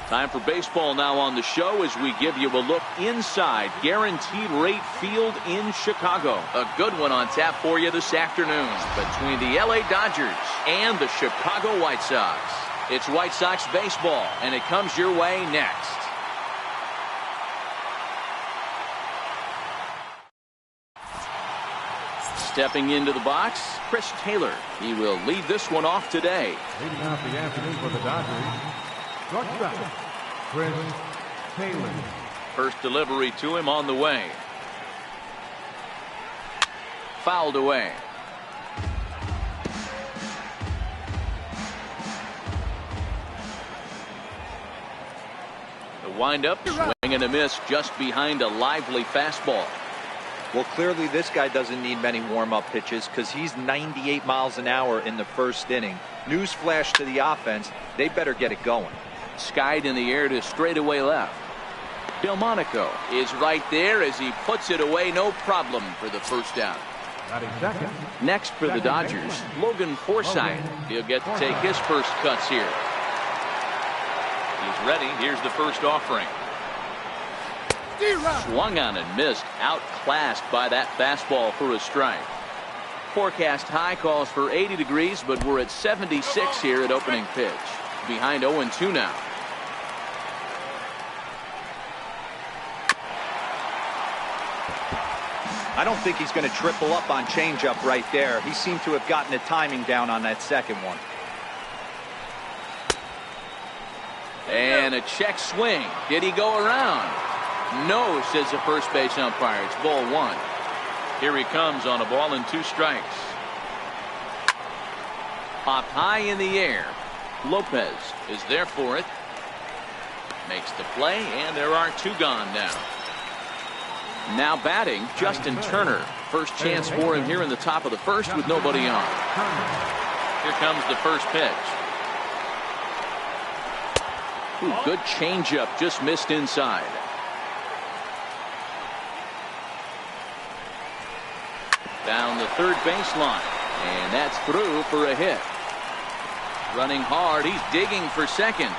Time for baseball now on the show as we give you a look inside Guaranteed Rate Field in Chicago. A good one on tap for you this afternoon between the LA Dodgers and the Chicago White Sox. It's White Sox baseball, and it comes your way next. Stepping into the box, Chris Taylor. He will lead this one off today. Leading off the afternoon for the Dodgers, Chris Taylor. First delivery to him on the way. Fouled away. The windup, swing and a miss just behind a lively fastball. Well, clearly this guy doesn't need many warm-up pitches because he's 98 miles an hour in the first inning. Newsflash to the offense, they better get it going. Skied in the air to straightaway left. Delmonico is right there as he puts it away, no problem for the first down. Next for the Dodgers, Logan Forsythe. He'll get to take his first cuts here. He's ready. Here's the first offering. Swung on and missed. Outclassed by that fastball for a strike. Forecast high calls for 80 degrees, but we're at 76 here at opening pitch. Behind 0-2 now. I don't think he's going to triple up on changeup right there. He seemed to have gotten the timing down on that second one. And a check swing. Did he go around? No, says the first base umpire. It's ball one. Here he comes on a ball and 2 strikes. Popped high in the air. Lopez is there for it. Makes the play, and there are 2 gone now. Now batting, Justin Turner. First chance for him here in the top of the first with nobody on. Here comes the first pitch. Ooh, good changeup, just missed inside. Down the third baseline, and that's through for a hit. Running hard, he's digging for second.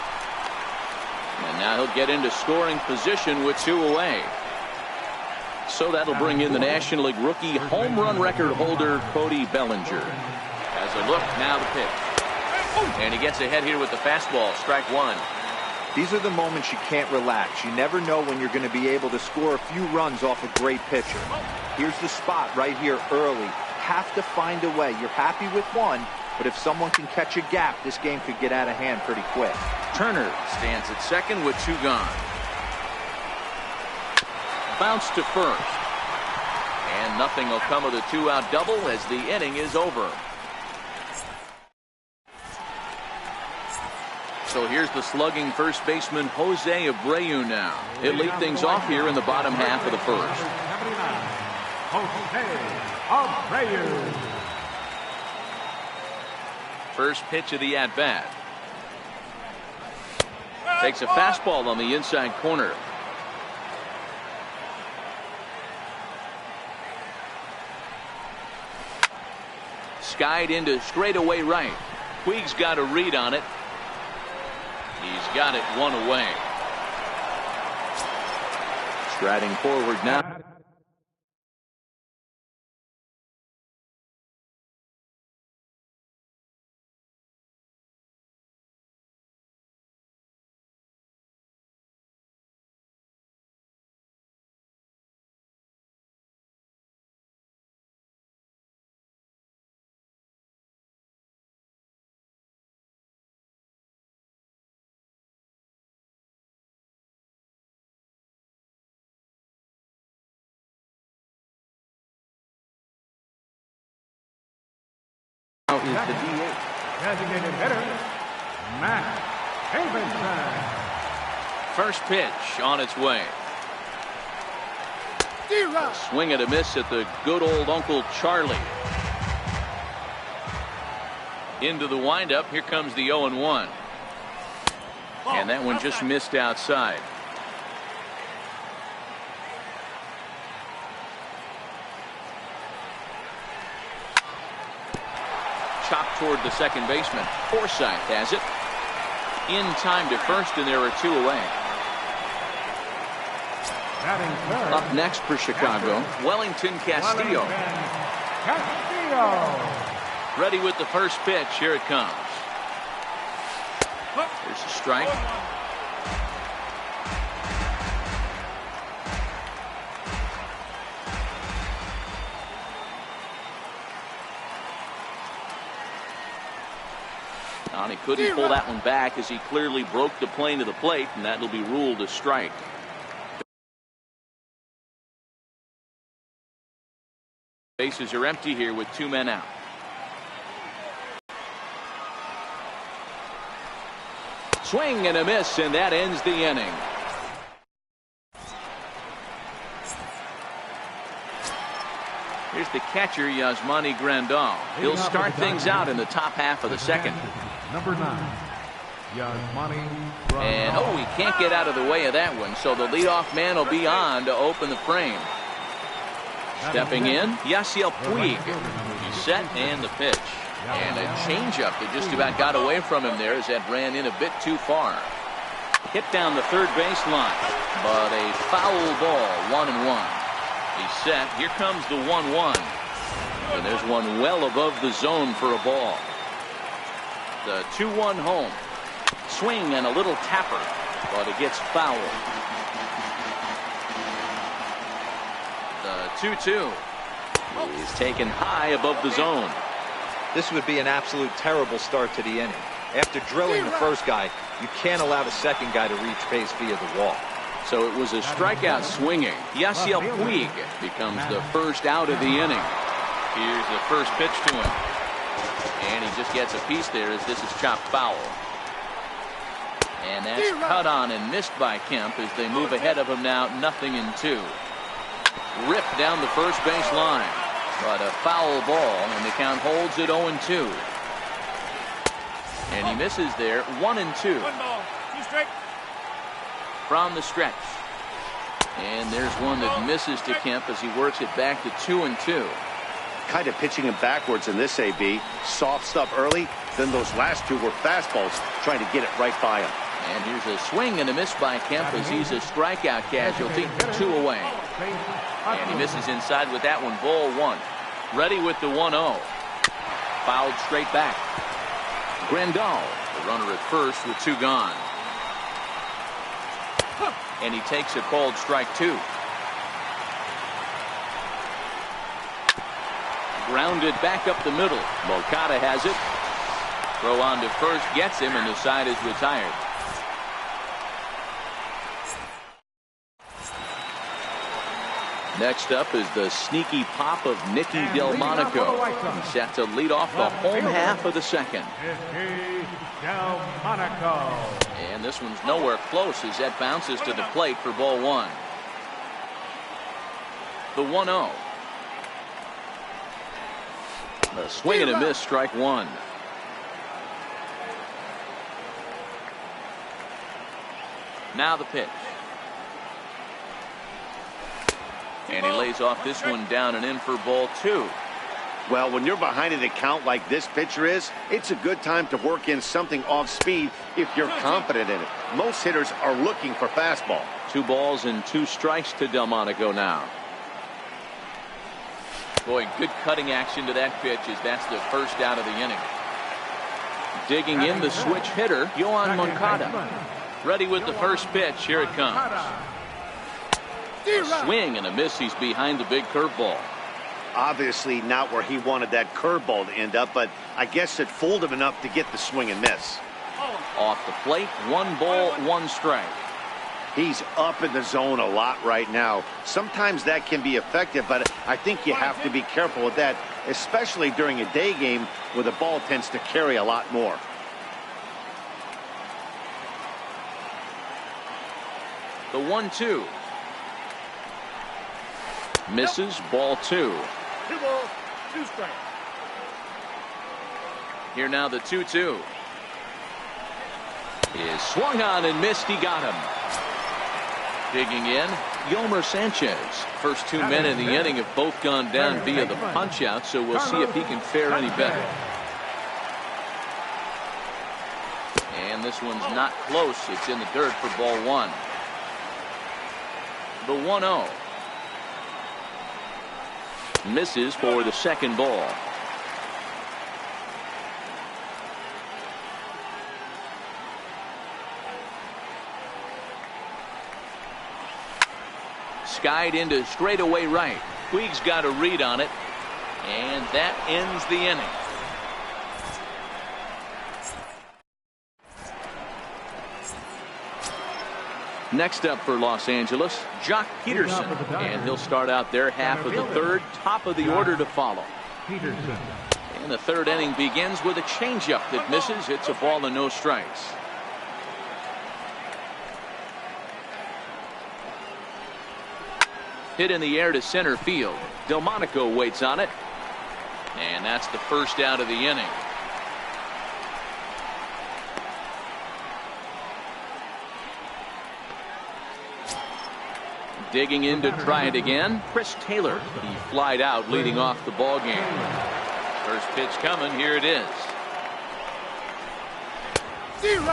And now he'll get into scoring position with 2 away. So that'll bring in the National League rookie home run record holder Cody Bellinger. As a look, now the pitch. And he gets ahead here with the fastball, strike 1. These are the moments you can't relax. You never know when you're going to be able to score a few runs off a great pitcher. Here's the spot right here early. Have to find a way. You're happy with one, but if someone can catch a gap, this game could get out of hand pretty quick. Turner stands at second with 2 gone. Bounce to first. And nothing will come of the 2-out double as the inning is over. So here's the slugging first baseman Jose Abreu now. He'll lead things off here in the bottom half of the first. Jose Abreu. First pitch of the at-bat. Takes a fastball on the inside corner. Skied into straightaway right. Puig's got a read on it. He's got it 1 away. Striding forward now. Is the DH. Designated hitter, Matt Davidson. First pitch on its way. Swing and a miss at the good old Uncle Charlie. Into the windup. Here comes the 0-1. And that one just missed outside. Chopped toward the second baseman. Forsythe has it. in time to first, and there are 2 away. Batting third. Up next for Chicago, Wellington Castillo. Castillo. Ready with the first pitch. Here it comes. There's a strike. And he couldn't pull that one back as he clearly broke the plane to the plate, and that will be ruled a strike. Bases are empty here with 2 men out. Swing and a miss, and that ends the inning. Here's the catcher, Yasmani Grandal. He'll start things out in the top half of the second. Number 9, Yasmani Grandal. And he can't get out of the way of that one, so the leadoff man will be on to open the frame. Stepping in, Yasiel Puig. He's set, and the pitch. And a changeup that just about got away from him there as that ran in a bit too far. Hit down the third baseline, but a foul ball, 1-1. He's set. Here comes the 1-1. And there's one well above the zone for a ball. The 2-1 home. Swing and a little tapper, but it gets fouled. The 2-2 is taken high above the zone. This would be an absolute terrible start to the inning. After drilling the first guy, you can't allow the second guy to reach base via the wall. So it was a strikeout swinging. Yasiel Puig becomes the first out of the inning. Here's the first pitch to him. And he just gets a piece there as this is chopped foul. And that's cut on and missed by Kemp as they move ahead of him now, 0-2. Ripped down the first base line. But a foul ball, and the count holds at 0-2. And he misses there, 1-2. From the stretch. And there's one that misses to Kemp as he works it back to 2-2. Kind of pitching him backwards in this AB. Soft stuff early, then those last 2 were fastballs, trying to get it right by him. And here's a swing and a miss by Kemp as he's a strikeout casualty, 2 away. And he misses inside with that one, ball 1. Ready with the 1-0. Fouled straight back. Grandal, the runner at first with 2 gone. And he takes a called strike 2. Grounded back up the middle. Moncada has it. Throw on to first, gets him, and the side is retired. Next up is the sneaky pop of Nicky Delmonico. He's set to lead off the home half of the second. Nicky Delmonico. And this one's nowhere close as that bounces to the plate for ball 1. The 1-0. A swing and a miss, strike 1. Now the pitch. And he lays off this one down and in for ball 2. Well, when you're behind in a count like this pitcher is, it's a good time to work in something off speed if you're confident in it. Most hitters are looking for fastball. 2 balls and 2 strikes to Delmonico now. Boy, good cutting action to that pitch as that's the first out of the inning. Digging in the switch hitter, Yohan Moncada. Ready with the first pitch. Here it comes. A swing and a miss. He's behind the big curveball. Obviously not where he wanted that curveball to end up, but I guess it fooled him enough to get the swing and miss. Off the plate, 1 ball, 1 strike. He's up in the zone a lot right now. Sometimes that can be effective, but I think you have to be careful with that, especially during a day game where the ball tends to carry a lot more. The 1-2. Misses, ball 2. 2 balls, 2 strikes. Here now the 2-2. Is swung on and missed. He got him. Digging in, Yomer Sanchez. First 2 men in the inning have both gone down via the punch out, so we'll see if he can fare any better. And this one's not close. It's in the dirt for ball one. The 1-0. Misses for the second ball. Skied into straightaway right. Puig's got a read on it, and that ends the inning. Next up for Los Angeles, Jock Peterson, and he'll start out their half of the third, top of the order to follow. Peterson. And the third inning begins with a changeup that misses. It's a ball and no strikes. Hit in the air to center field. Delmonico waits on it, and that's the first out of the inning. Digging in to try it again, Chris Taylor. He flied out leading off the ball game. First pitch coming. Here it is.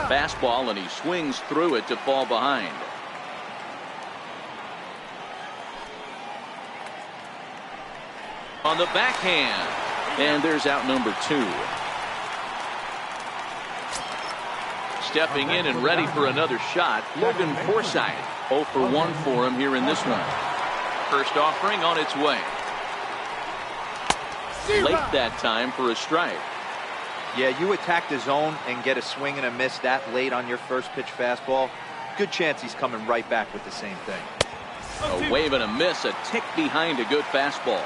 Fastball, and he swings through it to fall behind. On the backhand, and there's out number 2. Stepping in and ready for another shot, Logan Forsythe. 0 for 1 for him here in this one. First offering on its way. Late that time for a strike. Yeah, you attack the zone and get a swing and a miss that late on your first pitch fastball. Good chance he's coming right back with the same thing. A wave and a miss, a tick behind a good fastball.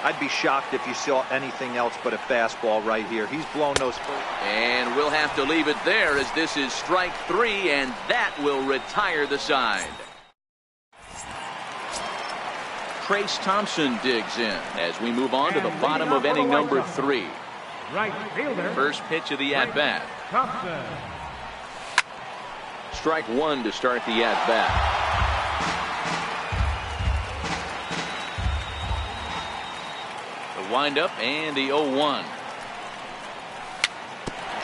I'd be shocked if you saw anything else but a fastball right here. He's blown those first. And we'll have to leave it there as this is strike 3, and that will retire the side. Trace Thompson digs in as we move on to the bottom of inning number 3. Right fielder. First pitch of the at-bat. Thompson. Strike 1 to start the at-bat. Wind up and the 0-1.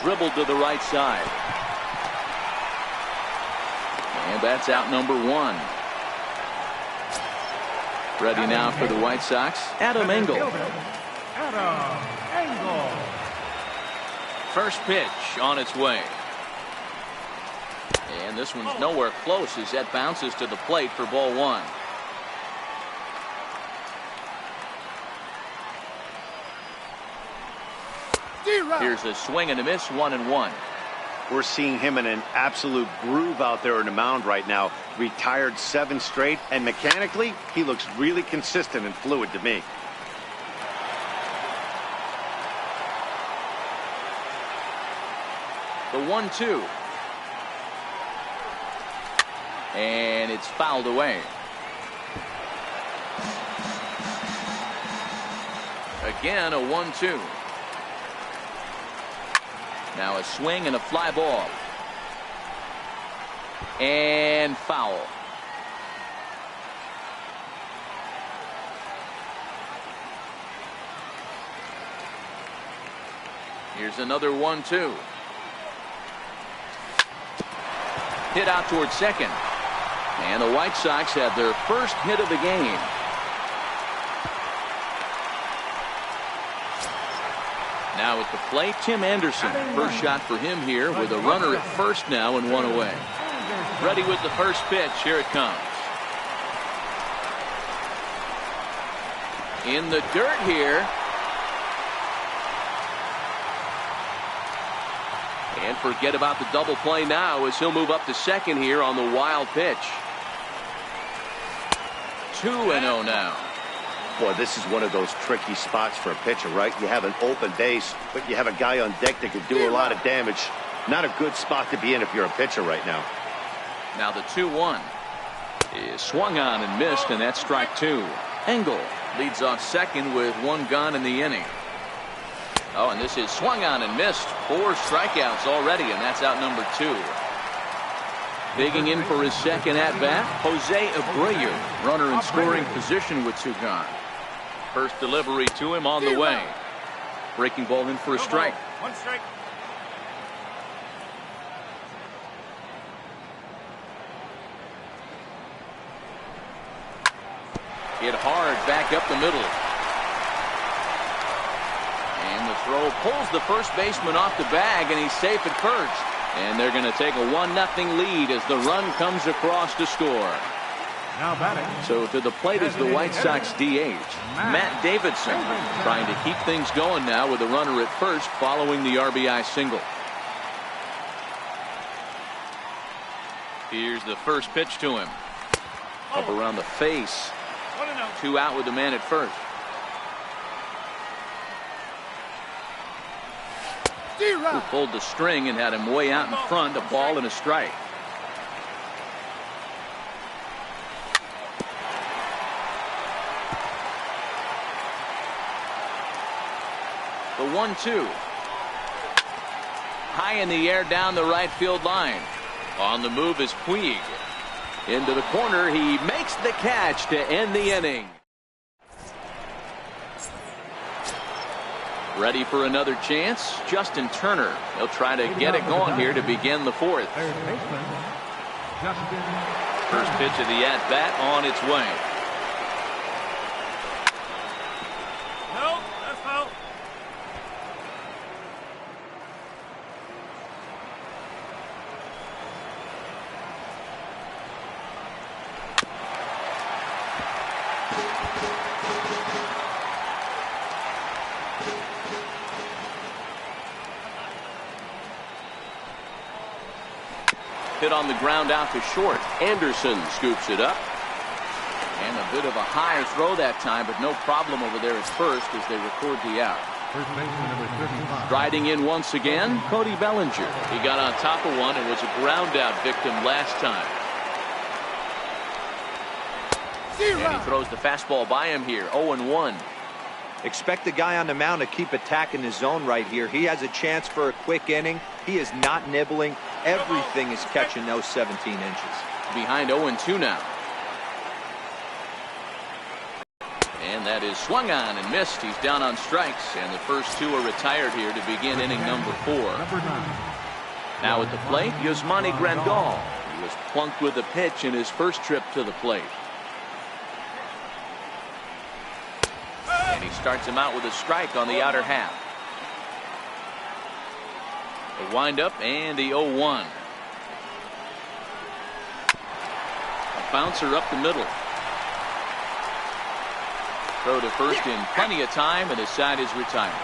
Dribbled to the right side. And that's out number 1. Ready now for the White Sox, Adam Engel. Adam Engel. First pitch on its way. And this one's nowhere close as that bounces to the plate for ball 1. Here's a swing and a miss, 1-1. We're seeing him in an absolute groove out there on the mound right now. Retired 7 straight, and mechanically, he looks really consistent and fluid to me. The 1-2. And it's fouled away. Again, a 1-2. Now a swing and a fly ball. And foul. Here's another 1-2. Hit out towards second. And the White Sox have their first hit of the game. Now at the plate, Tim Anderson. First shot for him here with a runner at first now and 1 away. Ready with the first pitch. Here it comes. In the dirt here. And forget about the double play now as he'll move up to second here on the wild pitch. 2-0 now. Boy, this is one of those tricky spots for a pitcher, right? You have an open base, but you have a guy on deck that can do a lot of damage. Not a good spot to be in if you're a pitcher right now. Now the 2-1 is swung on and missed, and that's strike 2. Engel leads off second with 1 gone in the inning. Oh, and this is swung on and missed. 4 strikeouts already, and that's out number 2. Digging in for his second at-bat, Jose Abreu. Runner in scoring position with 2 gone. First delivery to him on the way. Breaking ball in for a strike. 1 strike. Hit hard back up the middle. And the throw pulls the first baseman off the bag, and he's safe at first. And they're going to take a 1-0 lead as the run comes across to score. Now batting. So to the plate is the White Sox DH, Matt Davidson, trying to keep things going now with a runner at first following the RBI single. Here's the first pitch to him. Up around the face. 2 out with the man at first. Who pulled the string and had him way out in front, a ball and a strike. The 1-2. High in the air down the right field line. On the move is Puig. Into the corner, he makes the catch to end the inning. Ready for another chance, Justin Turner. He'll try to get it going here to begin the fourth. Third baseman, Justin. First pitch of the at-bat on its way. No, that's foul. Hit on the ground out to short. Anderson scoops it up. And a bit of a higher throw that time, but no problem over there at first as they record the out. First baseman number 35. Striding in once again, Cody Bellinger. He got on top of one and was a ground out victim last time. And he throws the fastball by him here, 0-1. Expect the guy on the mound to keep attacking the zone right here. He has a chance for a quick inning. He is not nibbling. Everything is catching those 17 inches. Behind 0-2 now. And that is swung on and missed. He's down on strikes, and the first 2 are retired here to begin inning number 4. Number 9. Now at the plate, Yasmani Grandal. He was plunked with a pitch in his first trip to the plate. And he starts him out with a strike on the outer half. The windup and the 0-1. A bouncer up the middle. Throw to first in plenty of time, and his side is retired.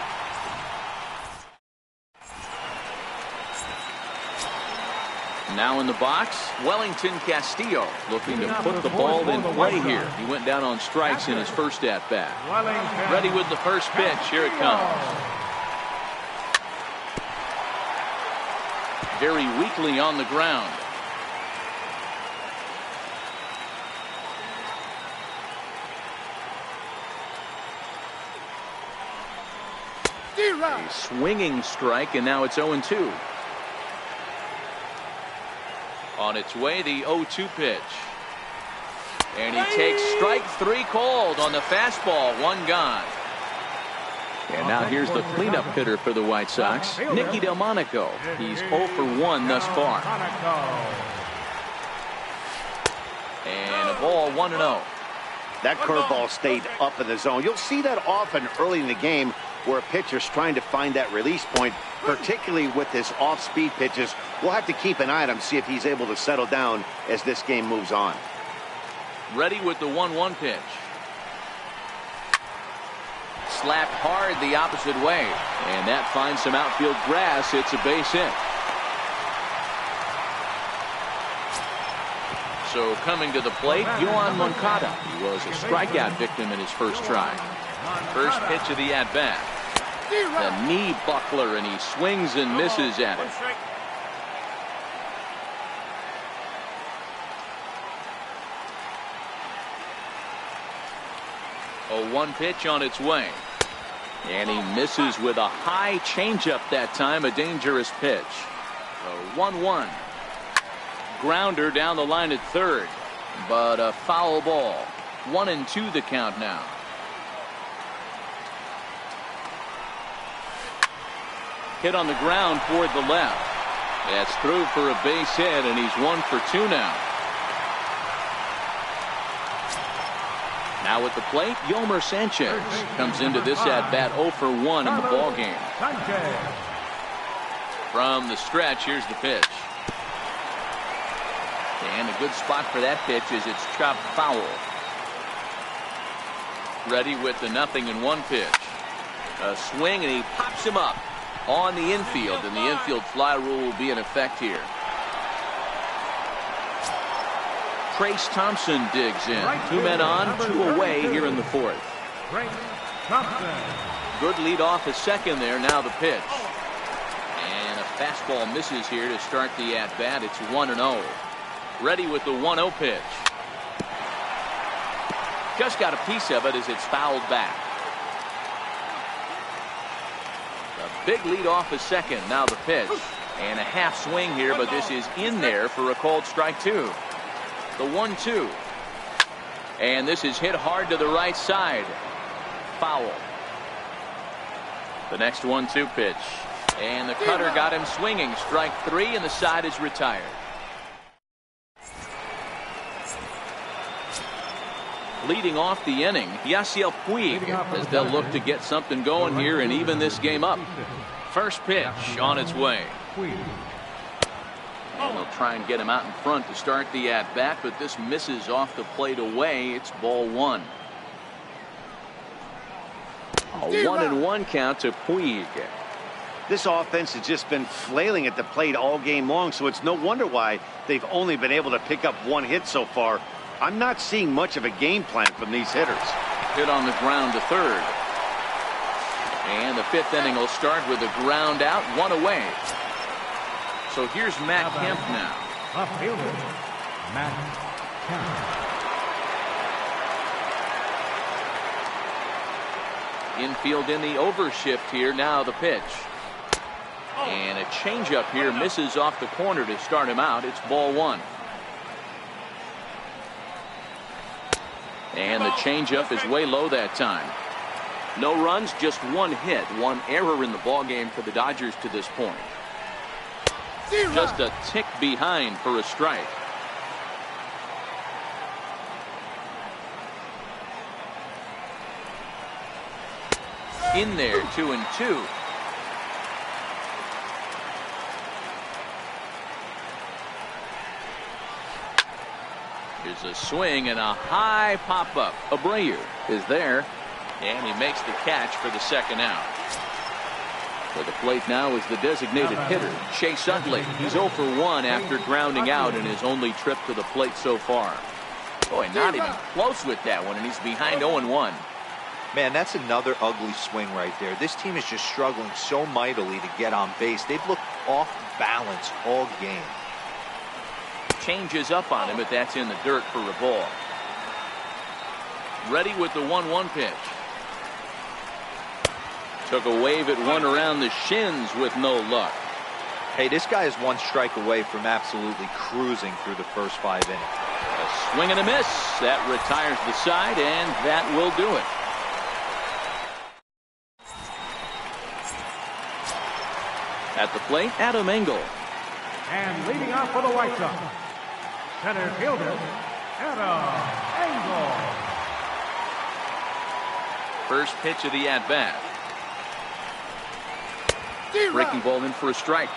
Now in the box, Wellington Castillo looking to put the ball in play here. He went down on strikes in his first at-bat. Ready with the first pitch. Here it comes. Very weakly on the ground. A swinging strike, and now it's 0-2. On its way, the 0-2 pitch. And he takes strike 3 called on the fastball. 1 gone. And now here's the cleanup hitter for the White Sox, Nicky Delmonico. He's 0 for 1 thus far. And a ball 1-0. That curveball stayed up in the zone. You'll see that often early in the game where a pitcher's trying to find that release point, particularly with his off-speed pitches. We'll have to keep an eye on him, see if he's able to settle down as this game moves on. Ready with the 1-1 pitch. Slapped hard the opposite way, and that finds some outfield grass. It's a base hit. So coming to the plate, Yoan Moncada. He was a strikeout victim in his first try. First pitch of the at-bat. The knee buckler, and he swings and misses at it. A 1 pitch on its way. And he misses with a high changeup that time, a dangerous pitch. So 1-1. Grounder down the line at third, but a foul ball. 1-2 the count now. Hit on the ground toward the left. That's through for a base hit, and he's 1 for 2 now. Now at the plate, Yolmer Sanchez comes into this at-bat 0 for 1 in the ballgame. From the stretch, here's the pitch. And a good spot for that pitch is it's chopped foul. Ready with the 0-1 pitch. A swing, and he pops him up on the infield, and the infield fly rule will be in effect here. Trace Thompson digs in. 2 men on, 2 away here in the 4th. Good lead off at second there. Now the pitch. And a fastball misses here to start the at-bat. It's 1-0. Ready with the 1-0 pitch. Just got a piece of it as it's fouled back. A big lead off at second. Now the pitch. And a half swing here, but this is in there for a called strike 2. The 1-2. And this is hit hard to the right side. Foul. The next 1-2 pitch. And the cutter got him swinging. Strike 3, and the side is retired. Leading off the inning, Yasiel Puig, as they'll look to get something going here and even this game up. First pitch on its way. And they'll try and get him out in front to start the at-bat, but this misses off the plate away. It's ball 1. A 1-1 count to Puig. This offense has just been flailing at the plate all game long, so it's no wonder why they've only been able to pick up 1 hit so far. I'm not seeing much of a game plan from these hitters. Hit on the ground to third. And the 5th inning will start with a ground out, 1 away. So here's Matt Kemp now. Matt Kemp. Infield in the overshift here. Now the pitch. And a changeup here misses off the corner to start him out. It's ball 1. And the changeup is way low that time. No runs, just 1 hit. 1 error in the ballgame for the Dodgers to this point. Just a tick behind for a strike. In there, 2-2. Here's a swing and a high pop-up. Abreu is there, and he makes the catch for the 2nd out. For the plate now is the designated hitter, Chase Utley. He's 0 for 1 after grounding out in his only trip to the plate so far. Boy, not even close with that one, and he's behind 0-1. Man, that's another ugly swing right there. This team is just struggling so mightily to get on base. They've looked off balance all game. Changes up on him, but that's in the dirt for a ball. Ready with the 1-1 pitch. Took a wave at one around the shins with no luck. Hey, this guy is 1 strike away from absolutely cruising through the first 5 innings. A swing and a miss. That retires the side, and that will do it. At the plate, Adam Engel. And leading off for the White Sox, center fielder, Adam Engel. First pitch of the at-bat. Breaking ball in for a strike.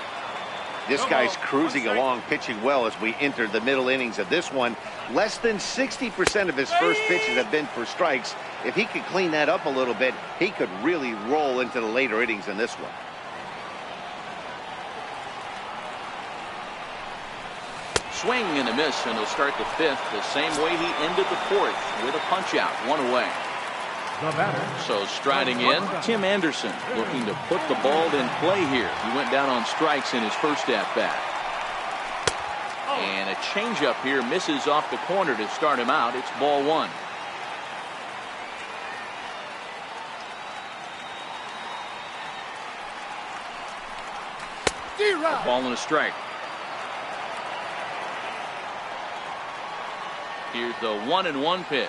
This guy's cruising along, pitching well as we enter the middle innings of this one. Less than 60% of his first pitches have been for strikes. If he could clean that up a little bit, he could really roll into the later innings in this one. Swing and a miss, and he'll start the 5th the same way he ended the 4th with a punch out, 1 away. So striding in, Tim Anderson looking to put the ball in play here. He went down on strikes in his first at-bat. And a changeup here misses off the corner to start him out. It's ball 1. A ball and a strike. Here's the 1-1 pitch.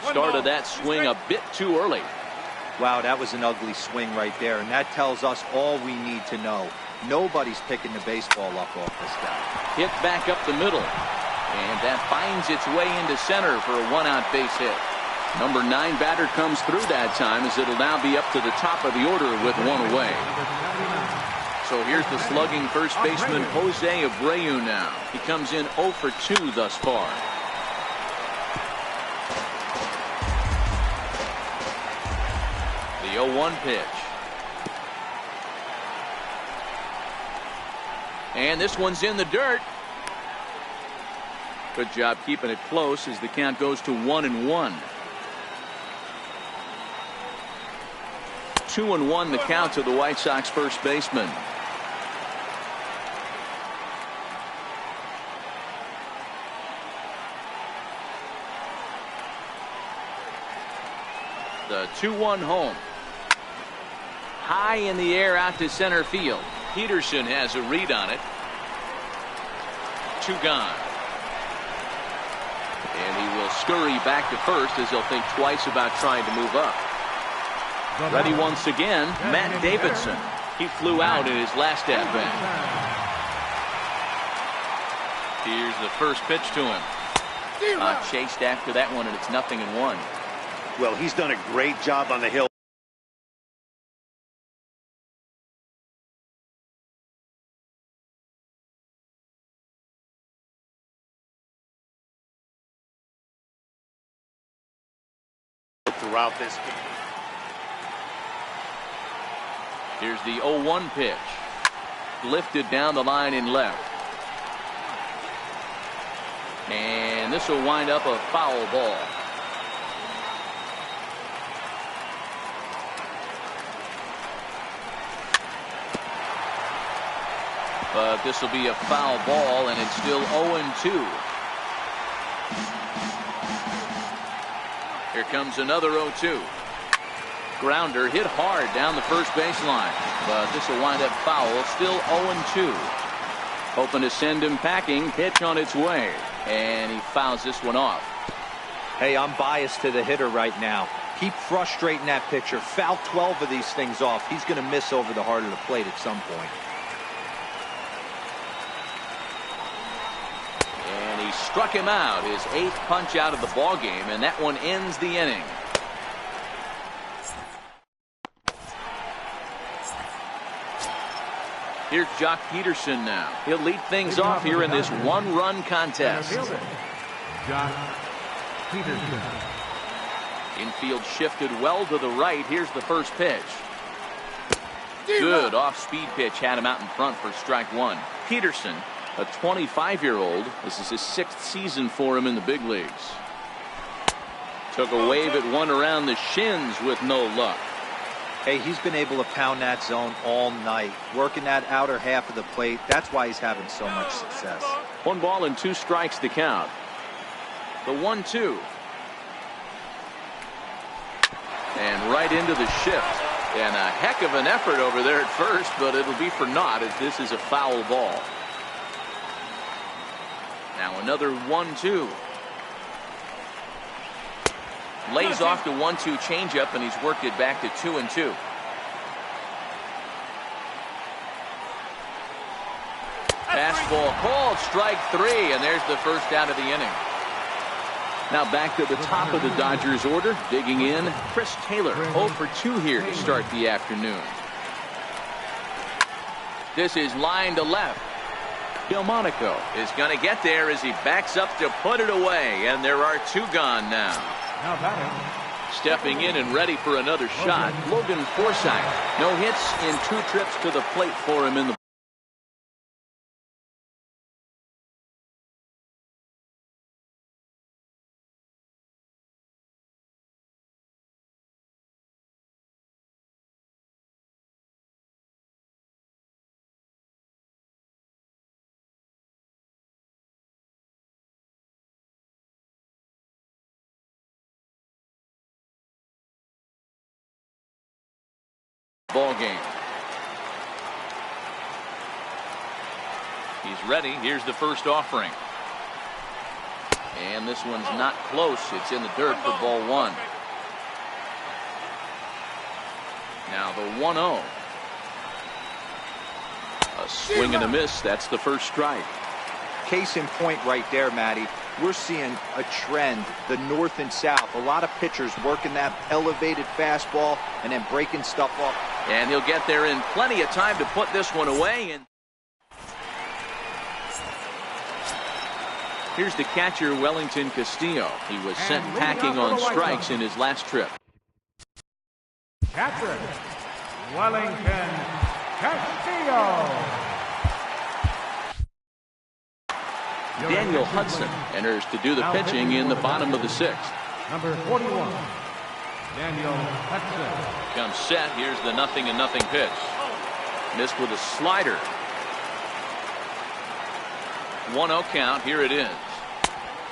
Started that swing a bit too early. Wow, that was an ugly swing right there, and that tells us all we need to know. Nobody's picking the baseball up off this guy. Hit back up the middle. And that finds its way into center for a one-out base hit. Number 9 batter comes through that time, as it'll now be up to the top of the order with one away. So here's the slugging first baseman Jose Abreu now. He comes in 0 for 2 thus far. The 0-1 pitch. And this one's in the dirt. Good job keeping it close as the count goes to 1-1. 2-1 the count to the White Sox first baseman. The 2-1 home. High in the air out to center field. Peterson has a read on it. 2 gone. And he will scurry back to first as he'll think twice about trying to move up. Ready once again, Matt Davidson. He flew out in his last at-bat. Here's the first pitch to him. Chased after that one, and it's 0-1. Well, he's done a great job on the hill. Throughout this game. Here's the 0-1 pitch. Lifted down the line in left. And this will wind up a foul ball. But this will be a foul ball, and it's still 0-2. Here comes another 0-2. Grounder hit hard down the first baseline, but this will wind up foul. Still 0-2. Hoping to send him packing. Pitch on its way, and he fouls this one off. Hey, I'm biased to the hitter right now. Keep frustrating that pitcher. Foul 12 of these things off. He's going to miss over the heart of the plate at some point. And he struck him out, his 8th punch out of the ball game, and that one ends the inning. Here's Jock Peterson now. He'll lead things off here in this one-run contest. Jock Peterson. Infield shifted well to the right. Here's the first pitch. Good off-speed pitch had him out in front for strike 1. Peterson, a 25-year-old. This is his 6th season for him in the big leagues. Took a wave at one around the shins with no luck. Hey, he's been able to pound that zone all night, working that outer half of the plate. That's why he's having so much success. 1 ball and 2 strikes to count. The 1-2. And right into the shift. And a heck of an effort over there at first, but it'll be for naught as this is a foul ball. Now another 1-2. Lays off the 1-2 changeup, and he's worked it back to 2-2. Fastball called, strike 3, and there's the first out of the inning. Now back to the top of the Dodgers order, digging in, Chris Taylor, 0 for 2 here to start the afternoon. This is line to left. Delmonico is going to get there as he backs up to put it away, and there are 2 gone now. Now batting. Stepping in and ready for another shot, Logan Forsythe. No hits in 2 trips to the plate for him in the ball game. He's ready. Here's the first offering. And this one's not close. It's in the dirt for ball 1. Now the 1-0. A swing and a miss. That's the first strike. Case in point right there, Matty. We're seeing a trend, the north and south. A lot of pitchers working that elevated fastball and then breaking stuff off. And he'll get there in plenty of time to put this one away. And here's the catcher, Wellington Castillo. He was sent packing on strikes in his last trip. Catcher, Wellington Castillo. Daniel Hudson enters to do the pitching in the bottom of the sixth. Number 41, Daniel Hudson. Comes set. Here's the 0-0 pitch. Missed with a slider. 1-0 count. Here it is.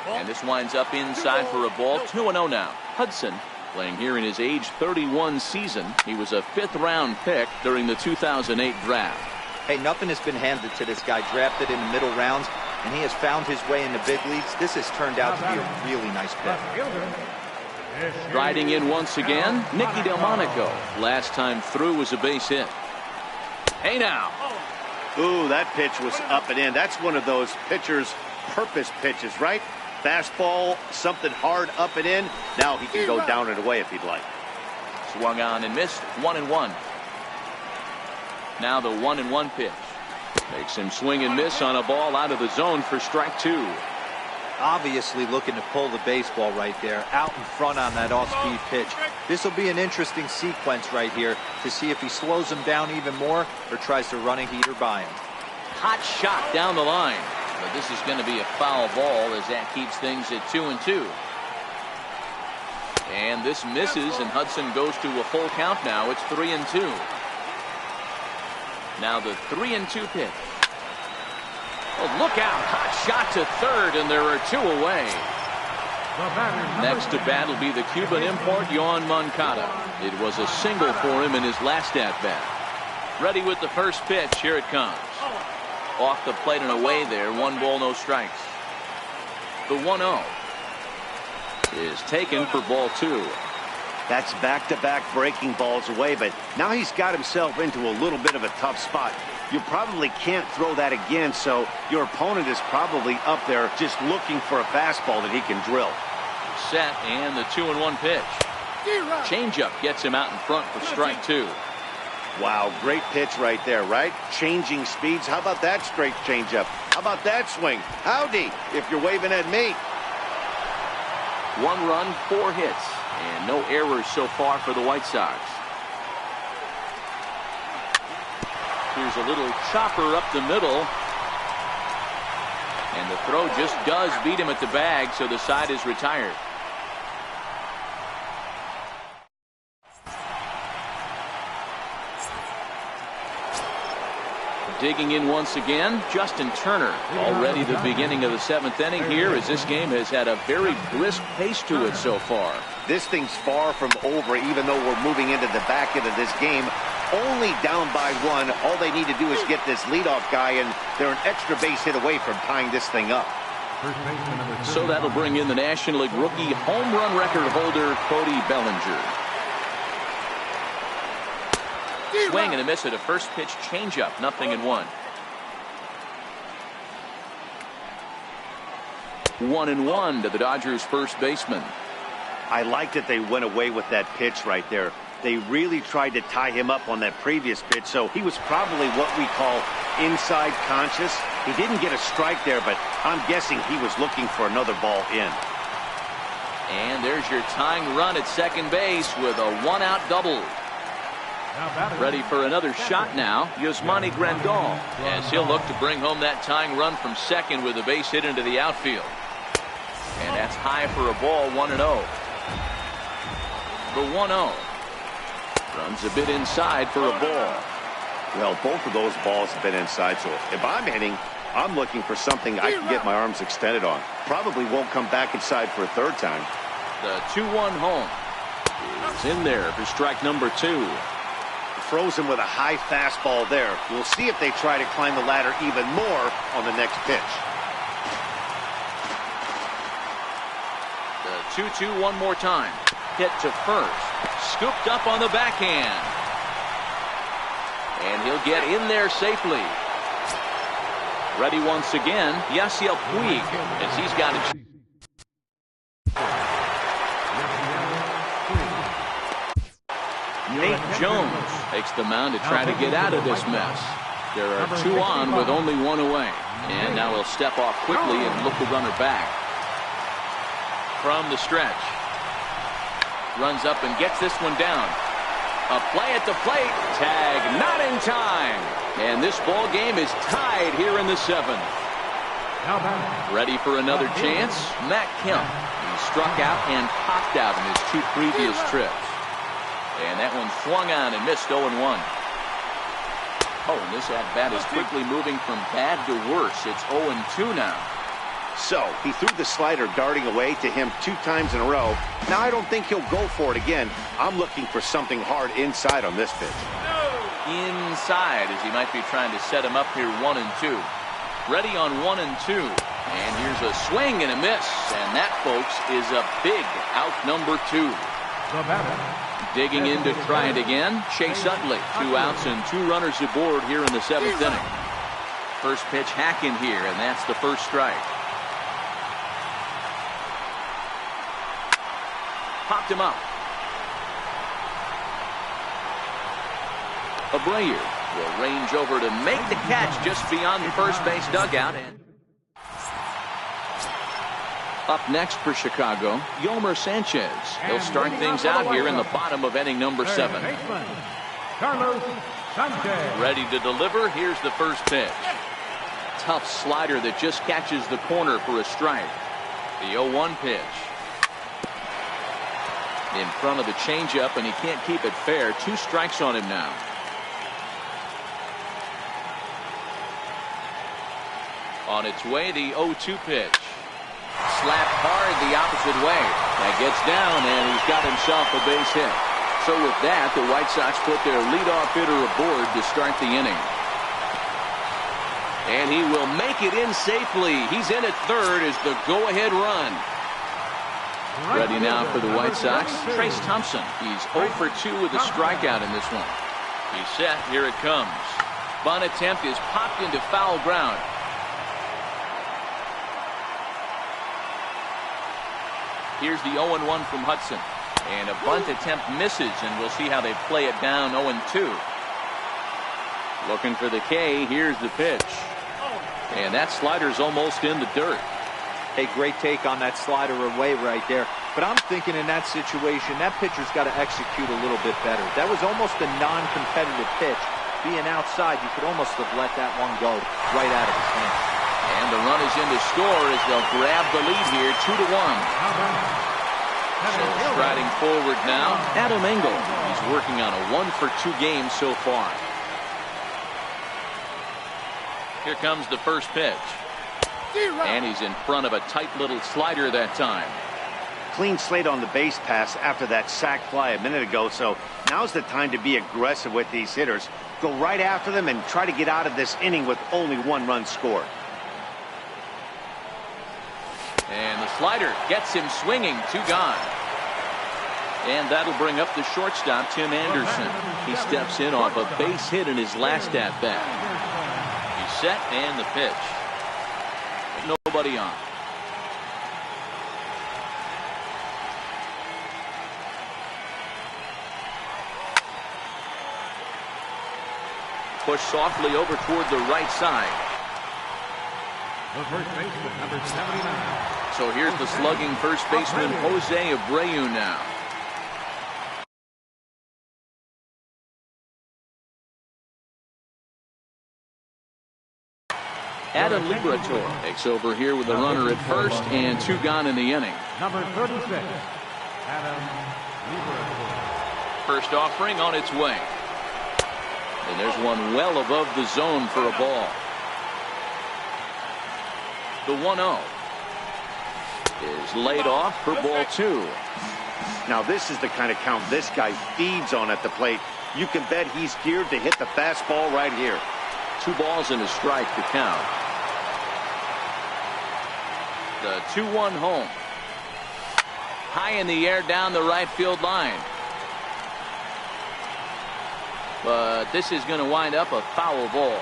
And this winds up inside for a ball. 2-0 now. Hudson playing here in his age 31 season. He was a 5th-round pick during the 2008 draft. Hey, nothing has been handed to this guy. Drafted in the middle rounds, and he has found his way in the big leagues. This has turned out to be a really nice pick. Striding in once again, Nicky Delmonico. Last time through was a base hit. Hey now. Ooh, that pitch was up and in. That's one of those pitcher's purpose pitches, right? Fastball, something hard up and in. Now he can go down and away if he'd like. Swung on and missed. 1-1. Now the 1-1 pitch. Makes him swing and miss on a ball out of the zone for strike 2. Obviously looking to pull the baseball right there, out in front on that off-speed pitch. This will be an interesting sequence right here to see if he slows him down even more or tries to run a heater by him. Hot shot down the line. But this is going to be a foul ball as that keeps things at 2-2. And this misses, and Hudson goes to a full count now. It's 3-2. Now the 3-2 pitch. Oh, look out. Hot shot to third, and there are 2 away. Next to bat will be the Cuban import, Yoan Moncada. It was a single for him in his last at-bat. Ready with the first pitch. Here it comes. Off the plate and away there. 1 ball, no strikes. The 1-0 is taken for ball 2. That's back-to-back breaking balls away, but now he's got himself into a little bit of a tough spot. You probably can't throw that again, so your opponent is probably up there just looking for a fastball that he can drill. Set, and the 2-1 pitch. Changeup gets him out in front for strike 2. Wow, great pitch right there, right? Changing speeds. How about that straight changeup? How about that swing? Howdy, if you're waving at me. 1 run, 4 hits, and no errors so far for the White Sox. Here's a little chopper up the middle. And the throw just does beat him at the bag, so the side is retired. Digging in once again, Justin Turner. Already the beginning of the 7th inning here, as this game has had a very brisk pace to it so far. This thing's far from over, even though we're moving into the back end of this game. Only down by 1. All they need to do is get this leadoff guy, and they're an extra base hit away from tying this thing up. So that'll bring in the National League rookie home run record holder, Cody Bellinger. Swing and a miss at a first pitch changeup. 0-1. 1-1 to the Dodgers first baseman. I like that they went away with that pitch right there. They really tried to tie him up on that previous pitch, so he was probably what we call inside conscious. He didn't get a strike there, but I'm guessing he was looking for another ball in. And there's your tying run at second base with a 1-out double. Ready for another shot now, Yasmani Grandal, as he'll look to bring home that tying run from second with a base hit into the outfield. And that's high for a ball, 1-0. The 1-0. Runs a bit inside for a ball. Well, both of those balls have been inside, so if I'm hitting, I'm looking for something I can get my arms extended on. Probably won't come back inside for a third time. The 2-1 home is in there for strike number 2. Throws him with a high fastball there. We'll see if they try to climb the ladder even more on the next pitch. The 2-2 one more time. Hit to first. Scooped up on the backhand. And he'll get in there safely. Ready once again, Yasiel Puig, as he's got it. Nate Jones takes the mound to try to get out of this mess. There are 2 on with only 1 away. And now he'll step off quickly and look the runner back. From the stretch. Runs up and gets this one down. A play at the plate. Tag not in time. And this ball game is tied here in the 7th. Ready for another chance? Matt Kemp. He struck out and popped out in his 2 previous trips. And that one swung on and missed 0-1. Oh, and this at-bat is quickly moving from bad to worse. It's 0-2 now. So, he threw the slider darting away to him 2 times in a row. Now, I don't think he'll go for it again. I'm looking for something hard inside on this pitch. Inside, as he might be trying to set him up here 1-2. Ready on 1-2. And here's a swing and a miss. And that, folks, is a big out number 2. The batter. Digging in to try it again, Chase Utley. 2 outs and 2 runners aboard here in the 7th inning. First pitch hacking here, and that's the first strike. Popped him up. Abreu will range over to make the catch just beyond the first base dugout. And up next for Chicago, Yomer Sanchez. He'll start things out here in the bottom of inning number 7. Ready to deliver. Here's the first pitch. Tough slider that just catches the corner for a strike. The 0-1 pitch. In front of the changeup, and he can't keep it fair. 2 strikes on him now. On its way, the 0-2 pitch. Slapped hard the opposite way. That gets down, and he's got himself a base hit. So with that, the White Sox put their leadoff hitter aboard to start the inning. And he will make it in safely. He's in at third as the go-ahead run. Ready now for the White Sox, Trace Thompson. He's 0 for 2 with a strikeout in this one. He's set. Here it comes. Bunt attempt is popped into foul ground. Here's the 0-1 from Hudson. And a bunt attempt misses, and we'll see how they play it down 0-2. Looking for the K. Here's the pitch. And that slider's almost in the dirt. A great take on that slider away right there. But I'm thinking in that situation, that pitcher's got to execute a little bit better. That was almost a non-competitive pitch. Being outside, you could almost have let that one go right out of his hand. And the run is in to score as they'll grab the lead here, 2-1. So striding forward now, Adam Engel. He's working on a 1 for 2 game so far. Here comes the first pitch. And he's in front of a tight little slider that time. Clean slate on the base pass after that sac fly a minute ago, so now's the time to be aggressive with these hitters. Go right after them and try to get out of this inning with only 1 run scored. And the slider gets him swinging. 2 gone. And that'll bring up the shortstop, Tim Anderson. He steps in off a base hit in his last at-bat. He's set, and the pitch. Nobody on. Push softly over toward the right side. The first baseman, number 79. So here's the slugging first baseman, Jose Abreu now. Adam Liberatore takes over here with a runner at first and 2 gone in the inning. Number 36, Adam Liberatore. First offering on its way. And there's one well above the zone for a ball. The 1-0 is laid off for ball 2. Now this is the kind of count this guy feeds on at the plate. You can bet he's geared to hit the fastball right here. 2 balls and a strike to count. The 2-1 home. High in the air down the right field line. But this is going to wind up a foul ball.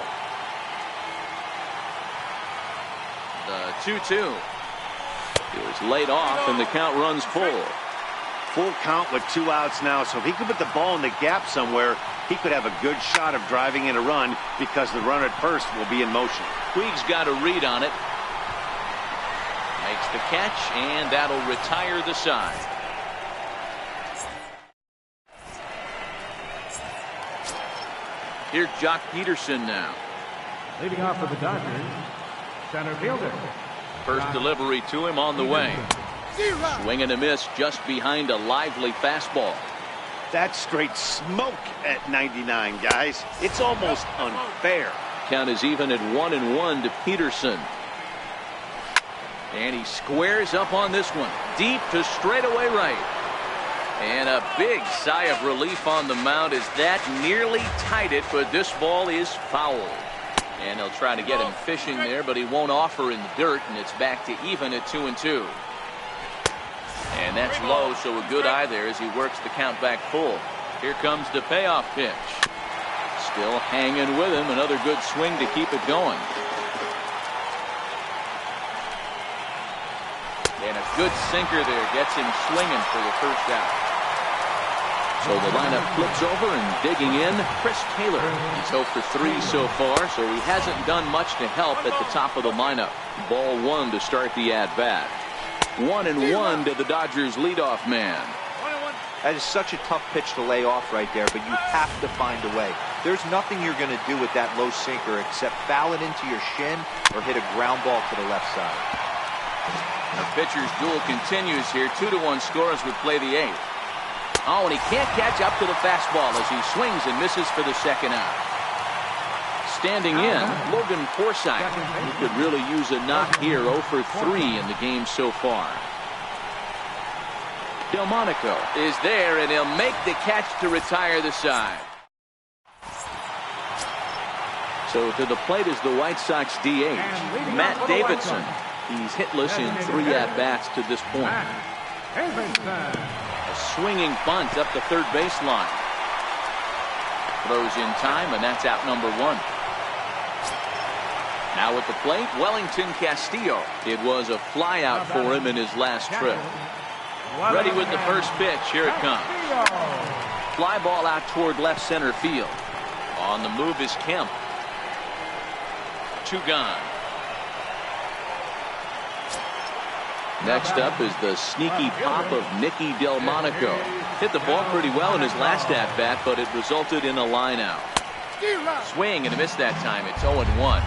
The 2-2. He was laid off, and the count runs full. Full count with 2 outs now, so if he could put the ball in the gap somewhere, he could have a good shot of driving in a run because the runner at first will be in motion. Puig's got a read on it. Makes the catch, and that'll retire the side. Here's Jock Peterson now. Leading off for the Dodgers, center fielder. First delivery to him on the way. Swing and a miss just behind a lively fastball. That's straight smoke at 99, guys. It's almost unfair. Count is even at 1-1 to Peterson. And he squares up on this one. Deep to straightaway right. And a big sigh of relief on the mound as that nearly tied it, but this ball is foul. And they'll try to get him fishing there, but he won't offer in the dirt, and it's back to even at 2-2. And that's low, so a good eye there as he works the count back full. Here comes the payoff pitch. Still hanging with him. Another good swing to keep it going. And a good sinker there gets him swinging for the first out. So the lineup flips over and digging in, Chris Taylor. He's 0 for 3 so far, so he hasn't done much to help at the top of the lineup. Ball 1 to start the at-bat. 1-1 to the Dodgers leadoff man. That is such a tough pitch to lay off right there, but you have to find a way. There's nothing you're going to do with that low sinker except foul it into your shin or hit a ground ball to the left side. The pitcher's duel continues here. 2-1 score as we play the 8th. Oh, and he can't catch up to the fastball as he swings and misses for the second out. Standing in, Logan Forsythe. He could really use a knock here. 0 for 3 in the game so far. Delmonico is there, and he'll make the catch to retire the side. So to the plate is the White Sox DH, Matt Davidson. He's hitless in 3 at-bats to this point. A swinging bunt up the third baseline. Throws in time, and that's out number 1. Now at the plate, Wellington Castillo. It was a fly out for him in his last trip. Ready with the first pitch. Here it comes. Fly ball out toward left center field. On the move is Kemp. 2 gone. Next up is the sneaky pop of Nicky Delmonico. Hit the ball pretty well in his last at-bat, but it resulted in a line out. Swing and a miss that time. It's 0-1.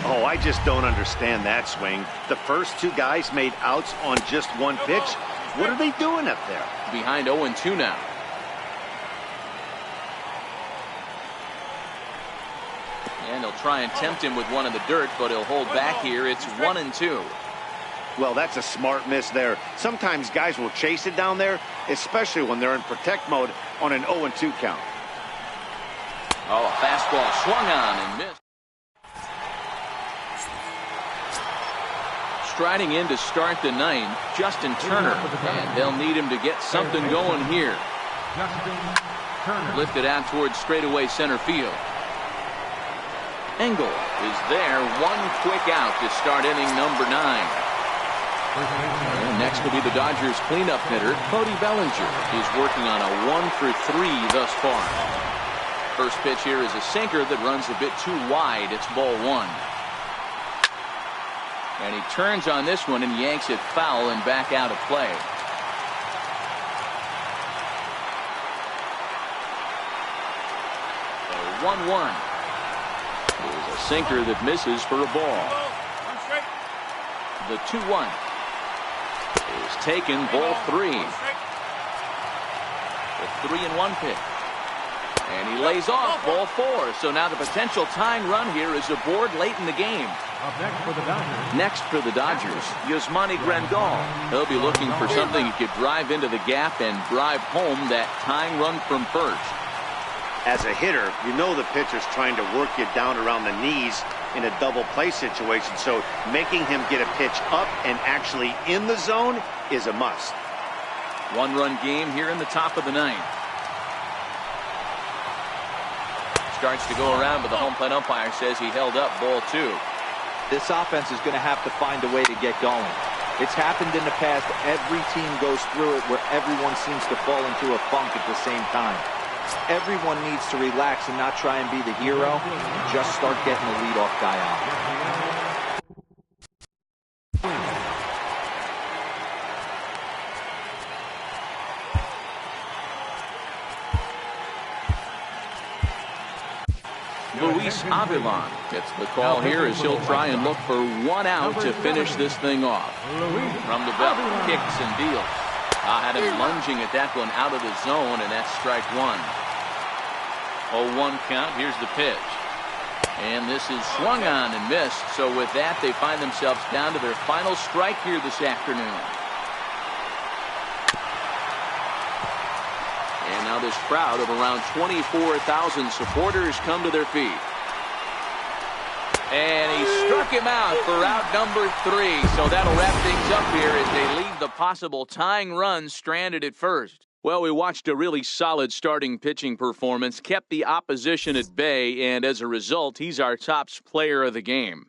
Oh, I just don't understand that swing. The first 2 guys made outs on just 1 pitch. What are they doing up there? Behind 0-2 now. And they'll try and tempt him with one in the dirt, but he'll hold back here. It's 1-2. Well, that's a smart miss there. Sometimes guys will chase it down there, especially when they're in protect mode on an 0-2 count. Oh, a fastball swung on and missed. Striding in to start the 9th, Justin Turner, and they'll need him to get something going here. Lifted out towards straightaway center field. Engel is there. 1 quick out to start inning number 9. And next will be the Dodgers cleanup hitter, Cody Bellinger. He's working on a 1 for 3 thus far. First pitch here is a sinker that runs a bit too wide. It's ball 1. And he turns on this one and yanks it foul and back out of play. So 1-1. There's a sinker that misses for a ball. The 2-1 is taken, ball 3. The 3-1 pitch. And he lays off, ball 4. So now the potential tying run here is aboard late in the game. Up next for the Dodgers, Yasmani Grandal. He'll be looking for something he could drive into the gap and drive home that tying run from first. As a hitter, you know the pitcher's trying to work you down around the knees in a double play situation, so making him get a pitch up and actually in the zone is a must. 1-run game here in the top of the 9th. Starts to go around, but the home plate umpire says he held up ball 2. This offense is going to have to find a way to get going. It's happened in the past. Every team goes through it where everyone seems to fall into a funk at the same time. Everyone needs to relax and not try and be the hero and just start getting the leadoff guy out. Luis Avilan gets the call here as he'll try and look for one out to finish this thing off. From the belt, kicks and deals. Had him lunging at that one out of the zone, and that's strike one. 0-1 count. Here's the pitch. And this is swung on and missed. So with that, they find themselves down to their final strike here this afternoon. And now this crowd of around 24,000 supporters come to their feet. And he struck him out for out number 3. So that'll wrap things up here as they leave the possible tying run stranded at first. Well, we watched a really solid starting pitching performance, kept the opposition at bay, and as a result, he's our top player of the game.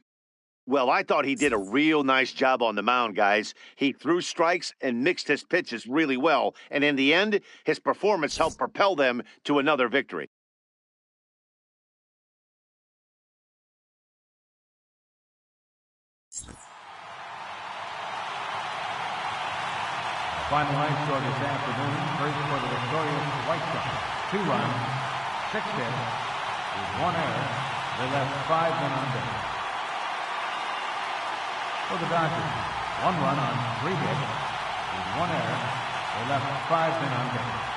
Well, I thought he did a real nice job on the mound, guys. He threw strikes and mixed his pitches really well. And in the end, his performance helped propel them to another victory. Final high score this afternoon, first for the victorious White Sox. 2 runs, 6 hits, with 1 error. They left 5 men on base. For the Dodgers, 1 run on 3 hits, with 1 error. They left 5 men on base.